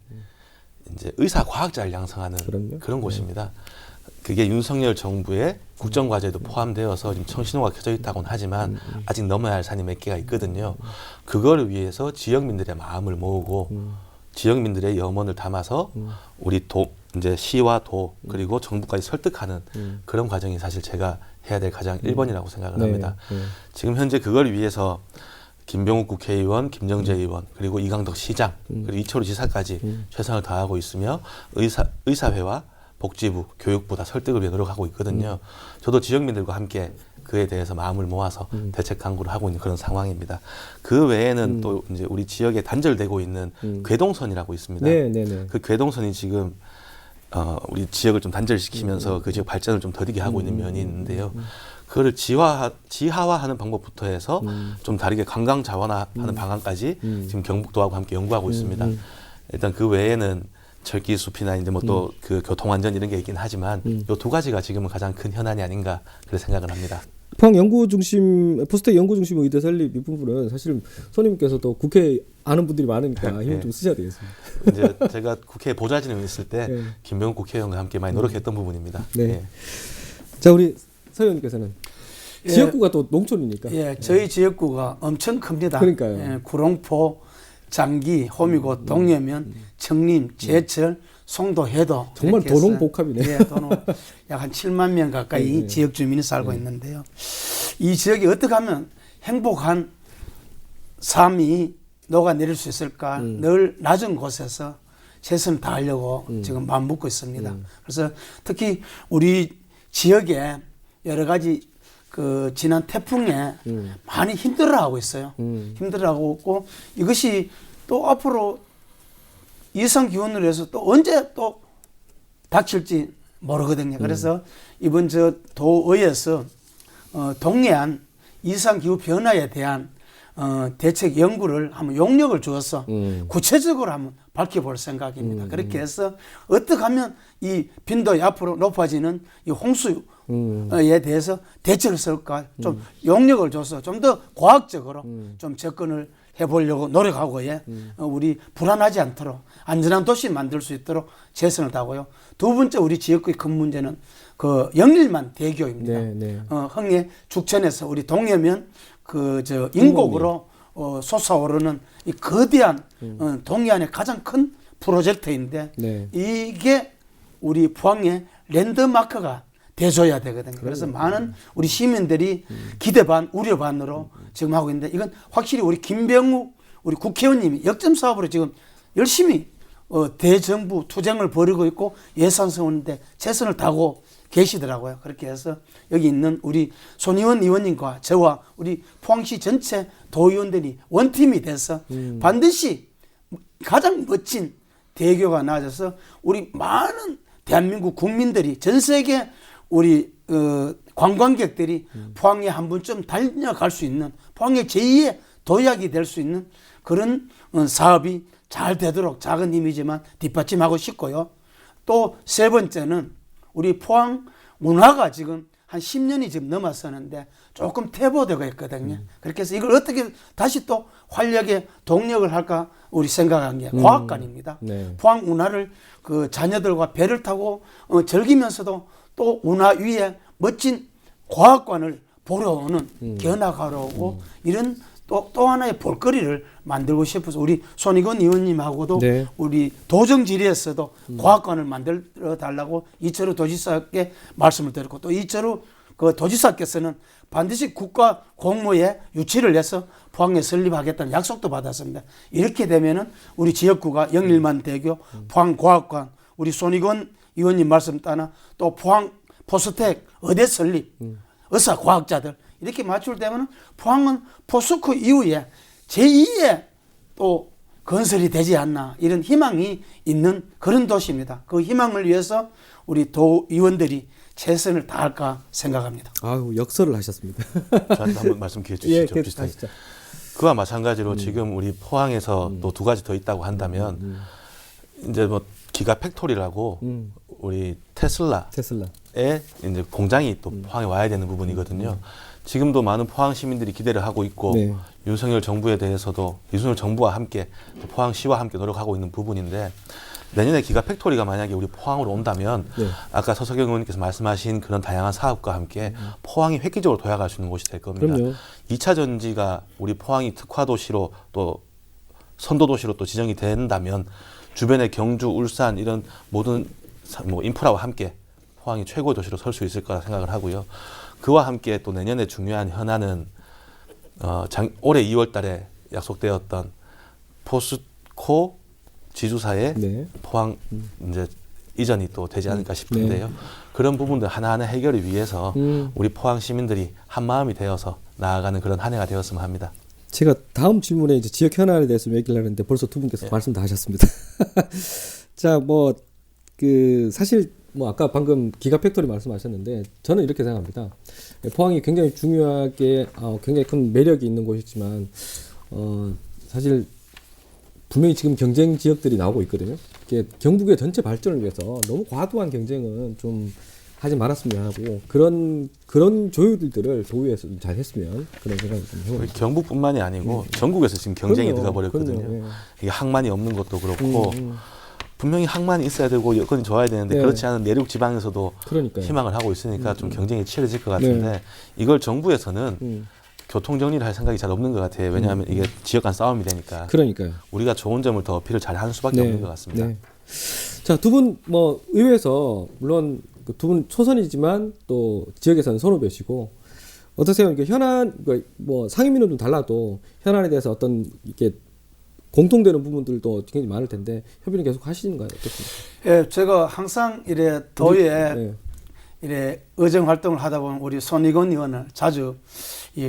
이제 의사과학자를 양성하는 그럼요. 그런 곳입니다. 그게 윤석열 정부의 국정과제도 포함되어서 지금 청신호가 켜져 있다고는 하지만 아직 넘어야 할 산이 몇 개가 있거든요. 그거를 위해서 지역민들의 마음을 모으고 지역민들의 염원을 담아서 우리 이제 시와 도 그리고 정부까지 설득하는 그런 과정이 사실 제가 해야 될 가장 1번이라고 생각을 합니다. 지금 현재 그걸 위해서 김병욱 국회의원, 김정재 의원, 그리고 이강덕 시장, 그리고 이철우 지사까지 최선을 다하고 있으며 의사회와 복지부, 교육부 다 설득을 위해 노력하고 있거든요. 저도 지역민들과 함께 그에 대해서 마음을 모아서 대책 강구를 하고 있는 그런 상황입니다. 그 외에는 또 이제 우리 지역에 단절되고 있는 궤동선이라고 있습니다. 네. 그 궤동선이 지금 우리 지역을 좀 단절시키면서 그 지역 발전을 좀 더디게 하고 있는 면이 있는데요. 그거를 지하화하는 방법부터 해서 좀 다르게 관광 자원화하는 방안까지 지금 경북도하고 함께 연구하고 있습니다. 일단 그 외에는 철기숲이나 이제 뭐 또 그 교통안전 이런 게 있긴 하지만 이 두 가지가 지금은 가장 큰 현안이 아닌가 그렇게 생각을 합니다. 포항 연구중심 포스텍 연구중심 의대 설립 이 부분은 사실 손님께서도 국회 아는 분들이 많으니까 힘을 좀 쓰셔야 되겠습니다. 이제 제가 국회에 보좌진에 있을 때 김병욱 국회의원과 함께 많이 노력했던 부분입니다. 네. 자, 우리 서 의원님께서는 지역구가 또 농촌이니까. 예, 저희 지역구가 엄청 큽니다. 그러니까요. 예, 구롱포, 장기, 호미곶, 동해면, 청림, 제철, 송도, 해도 정말 이렇게 해서, 도농복합이네. 예, 도농 약 한 7만 명 가까이 지역 주민이 살고 있는데요. 이 지역이 어떻게 하면 행복한 삶이 녹아내릴 수 있을까? 늘 낮은 곳에서 최선을 다하려고 지금 마음 먹고 있습니다. 그래서 특히 우리 지역에 여러 가지 그 지난 태풍에 많이 힘들어하고 있어요. 힘들어하고 있고 이것이 또 앞으로 이상 기온으로 해서 또 언제 또 닥칠지 모르거든요. 그래서 이번 저 도의에서 동해안 이상 기후 변화에 대한 대책 연구를 한번 용역을 주어서 구체적으로 한번 밝혀볼 생각입니다. 그렇게 해서 어떻게 하면 이 빈도가 앞으로 높아지는 이 홍수에 대해서 대책을 쓸까 좀 용역을 줘서 좀 더 과학적으로 좀 접근을 해보려고 노력하고 우리 불안하지 않도록 안전한 도시 만들 수 있도록 최선을 다하고요. 두 번째 우리 지역구의 큰 문제는 그 영일만 대교입니다. 흥해 죽천에서 우리 동해면 그 저 인공으로 솟아오르는 이 거대한 동해안의 가장 큰 프로젝트인데 이게 우리 포항의 랜드마크가 돼줘야 되거든요. 그래서 많은 우리 시민들이 기대 반 우려 반으로 지금 하고 있는데 이건 확실히 우리 김병욱 우리 국회의원님이 역점 사업으로 지금 열심히 대정부 투쟁을 벌이고 있고 예산 세우는데 최선을 다하고 계시더라고요. 그렇게 해서 여기 있는 우리 손의원 의원님과 저와 우리 포항시 전체 도의원들이 원팀이 돼서 반드시 가장 멋진 대교가 나아져서 우리 많은 대한민국 국민들이 전 세계 우리 관광객들이 포항에 한 번쯤 달려갈 수 있는 포항의 제2의 도약이 될 수 있는 그런 사업이 잘 되도록 작은 힘이지만 뒷받침하고 싶고요. 또 세 번째는 우리 포항 문화가 지금 한 10년이 지금 넘었었는데 조금 퇴보되고 있거든요. 그렇게 해서 이걸 어떻게 다시 또 활력의 동력을 할까 우리 생각한 게 과학관입니다. 네. 포항 운하를 그 자녀들과 배를 타고 즐기면서도 또 운하 위에 멋진 과학관을 보러 오는 견학하러 오고 이런 또 하나의 볼거리를 만들고 싶어서 우리 손익원 의원님하고도 네. 우리 도정지리에서도 과학관을 만들어 달라고 이철우 도지사께 말씀을 드렸고 또 이철우 그 도지사께서는 반드시 국가 공모에 유치를 해서 포항에 설립하겠다는 약속도 받았습니다. 이렇게 되면은 우리 지역구가 영일만 대교, 포항과학관, 우리 손익원 의원님 말씀 따나 또 포항 포스텍 의대 설립, 의사 과학자들 이렇게 맞출되면 포항은 포스코 이후에 제2의 또 건설이 되지 않나 이런 희망이 있는 그런 도시입니다. 그 희망을 위해서 우리 도의원들이 최선을 다할까 생각합니다. 아유, 역설을 하셨습니다. 저한테 한번 말씀 기회 예, 주시죠. 비슷하게. 그와 마찬가지로 지금 우리 포항에서 또 두 가지 더 있다고 한다면 이제 뭐 기가 팩토리라고 우리 테슬라의 이제 공장이 또 포항에 와야 되는 부분이거든요. 지금도 많은 포항 시민들이 기대를 하고 있고 네. 윤석열 정부에 대해서도 윤석열 정부와 함께 또 포항시와 함께 노력하고 있는 부분인데 내년에 기가 팩토리가 만약에 우리 포항으로 온다면 네. 아까 서석영 의원님께서 말씀하신 그런 다양한 사업과 함께 포항이 획기적으로 도약할 수 있는 곳이 될 겁니다. 그럼요. 2차 전지가 우리 포항이 특화도시로 또 선도도시로 또 지정이 된다면 주변의 경주, 울산 이런 모든 뭐 인프라와 함께 포항이 최고의 도시로 설 수 있을 거라 생각을 하고요. 그와 함께 또 내년에 중요한 현안은 올해 2월 달에 약속되었던 포스코 지주사의 네. 포항 이제 이전이 또 되지 않을까 싶은데요. 네. 그런 부분들 하나하나 해결을 위해서 우리 포항 시민들이 한 마음이 되어서 나아가는 그런 한 해가 되었으면 합니다. 제가 다음 질문에 이제 지역 현안에 대해서 얘기를 하는데 벌써 두 분께서 말씀 다 하셨습니다. 자, 뭐 사실 뭐 아까 방금 기가 팩토리 말씀하셨는데 저는 이렇게 생각합니다. 포항이 굉장히 중요하게 굉장히 큰 매력이 있는 곳이지만 사실 분명히 지금 경쟁 지역들이 나오고 있거든요. 이게 경북의 전체 발전을 위해서 너무 과도한 경쟁은 좀 하지 말았으면 하고 그런 조율들을 도의에서 좀 잘 했으면 그런 생각이 좀 해봅니다. 경북뿐만이 아니고 전국에서 지금 경쟁이 들어가 버렸거든요. 이게 항만이 없는 것도 그렇고 분명히 항만이 있어야 되고 여건이 좋아야 되는데 네. 그렇지 않은 내륙 지방에서도 그러니까요. 희망을 하고 있으니까 좀 경쟁이 치열해질 것 같은데 이걸 정부에서는 교통 정리를 할 생각이 잘 없는 것 같아요. 왜냐하면 이게 지역 간 싸움이 되니까. 그러니까요. 우리가 좋은 점을 더 어필을 잘 하는 수밖에 없는 것 같습니다. 네. 자, 두 분 뭐 의회에서 물론 두 분 초선이지만 또 지역에서는 선후배시고 어떠세요? 이게 현안 뭐 상임위는 좀 달라도 현안에 대해서 어떤 이게 공통되는 부분들도 굉장히 많을 텐데 협의는 계속 하시는가요? 어떻습니까? 예, 제가 항상 이래 도의에 네. 이래 의정 활동을 하다 보면 우리 손익원 의원을 자주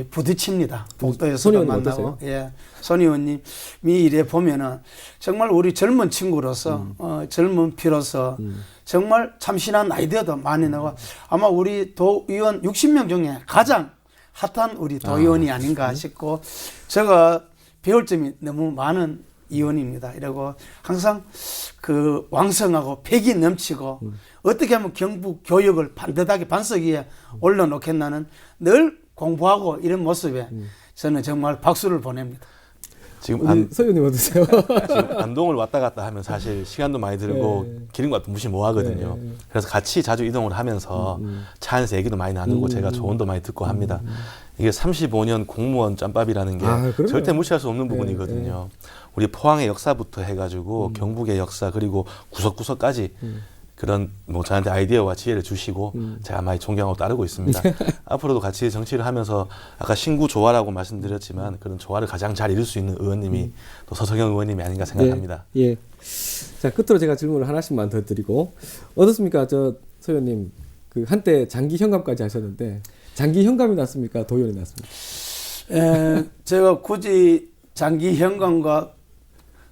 부딪힙니다. 복도에서도 손 의원님 만나고. 어떠세요? 예, 손 의원님이 이래 보면은 정말 우리 젊은 친구로서 젊은 피로서 정말 참신한 아이디어도 많이 나고 아마 우리 도의원 60명 중에 가장 핫한 우리 도의원이 아닌가 싶고 제가 배울 점이 너무 많은 의원입니다. 이러고 항상 그 왕성하고 패기 넘치고 어떻게 하면 경북 교육을 반듯하게 반석 위에 올려놓겠나는 늘 공부하고 이런 모습에 저는 정말 박수를 보냅니다. 지금 서 의원님 어떠세요? 지금 안동을 왔다 갔다 하면 사실 시간도 많이 들고 기름값도 무시 뭐 하거든요. 그래서 같이 자주 이동을 하면서 차 안에서 얘기도 많이 나누고 제가 조언도 많이 듣고 합니다. 이게 35년 공무원 짬밥이라는 게 절대 무시할 수 없는 부분이거든요. 우리 포항의 역사부터 해가지고 경북의 역사 그리고 구석구석까지 그런 뭐 저한테 아이디어와 지혜를 주시고 제가 많이 존경하고 따르고 있습니다. 앞으로도 같이 정치를 하면서 아까 신구 조화라고 말씀드렸지만 그런 조화를 가장 잘 이룰 수 있는 의원님이 또 서석영 의원님이 아닌가 생각합니다. 예. 예. 자, 끝으로 제가 질문을 하나씩만 더 드리고 어떻습니까? 서 의원님 그 한때 장기 현감까지 하셨는데 장기 현감이 낫습니까? 도의원이 낫습니까? 제가 굳이 장기 현감과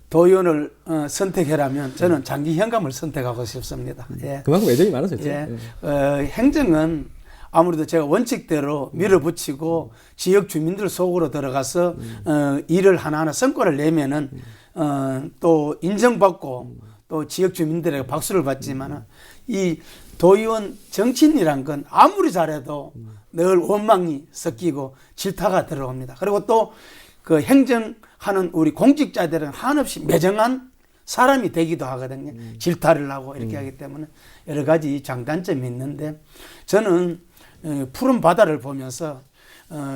도의원을 선택해라면 저는 장기 현감을 선택하고 싶습니다. 예. 그만큼 애정이 많으셨죠. 예. 행정은 아무래도 제가 원칙대로 밀어붙이고 지역 주민들 속으로 들어가서 일을 하나하나 성과를 내면은 또 인정받고 또 지역 주민들에게 박수를 받지만은 이 도의원 정치인이란 건 아무리 잘해도 늘 원망이 섞이고 질타가 들어옵니다. 그리고 또 그 행정하는 우리 공직자들은 한없이 매정한 사람이 되기도 하거든요. 질타를 하고 이렇게 하기 때문에 여러 가지 장단점이 있는데 저는 푸른 바다를 보면서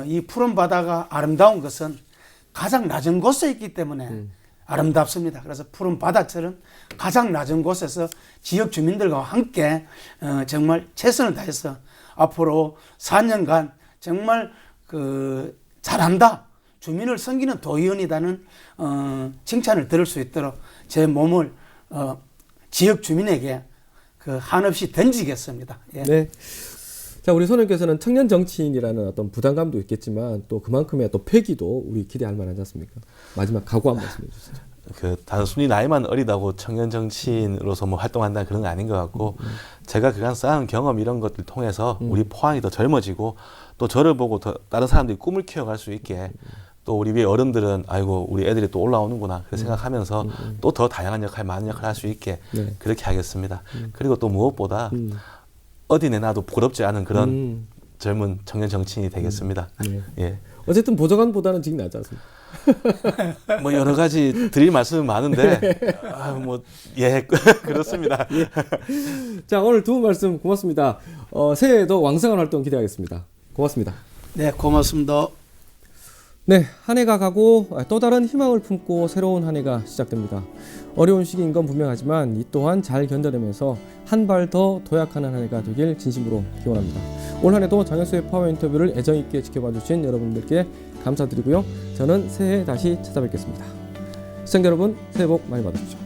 이 푸른 바다가 아름다운 것은 가장 낮은 곳에 있기 때문에 아름답습니다. 그래서 푸른 바다처럼 가장 낮은 곳에서 지역 주민들과 함께 정말 최선을 다해서 앞으로 4년간 정말 잘한다. 주민을 섬기는 도의원이라는 칭찬을 들을 수 있도록 제 몸을 지역 주민에게 한없이 던지겠습니다. 예. 네. 자, 우리 손님께서는 청년 정치인이라는 어떤 부담감도 있겠지만 또 그만큼의 또 패기도 우리 기대할 만하지 않습니까? 마지막 각오 한 말씀 해주세요. 단순히 나이만 어리다고 청년 정치인으로서 뭐 활동한다는 그런 건 아닌 것 같고 제가 그간 쌓은 경험 이런 것들 통해서 우리 포항이 더 젊어지고 또 저를 보고 더 다른 사람들이 꿈을 키워갈 수 있게 또 우리 위에 어른들은 아이고 우리 애들이 또 올라오는구나 그렇게 생각하면서 또 더 다양한 역할 많은 역할을 할 수 있게 그렇게 하겠습니다. 그리고 또 무엇보다 어디 내놔도 부끄럽지 않은 그런 젊은 청년 정치인이 되겠습니다. 예. 어쨌든 보좌관보다는 지금 낫지 않습니까? 뭐 여러 가지 드릴 말씀은 많은데 그렇습니다. 예. 자, 오늘 두 분 말씀 고맙습니다. 새해에도 왕성한 활동 기대하겠습니다. 고맙습니다. 네, 고맙습니다. 네, 한 해가 가고 또 다른 희망을 품고 새로운 한 해가 시작됩니다. 어려운 시기인 건 분명하지만 이 또한 잘 견뎌내면서 한 발 더 도약하는 한 해가 되길 진심으로 기원합니다. 올 한 해도 장현수의 파워 인터뷰를 애정 있게 지켜봐 주신 여러분들께 감사드리고요. 저는 새해 다시 찾아뵙겠습니다. 시청자 여러분, 새해 복 많이 받으십시오.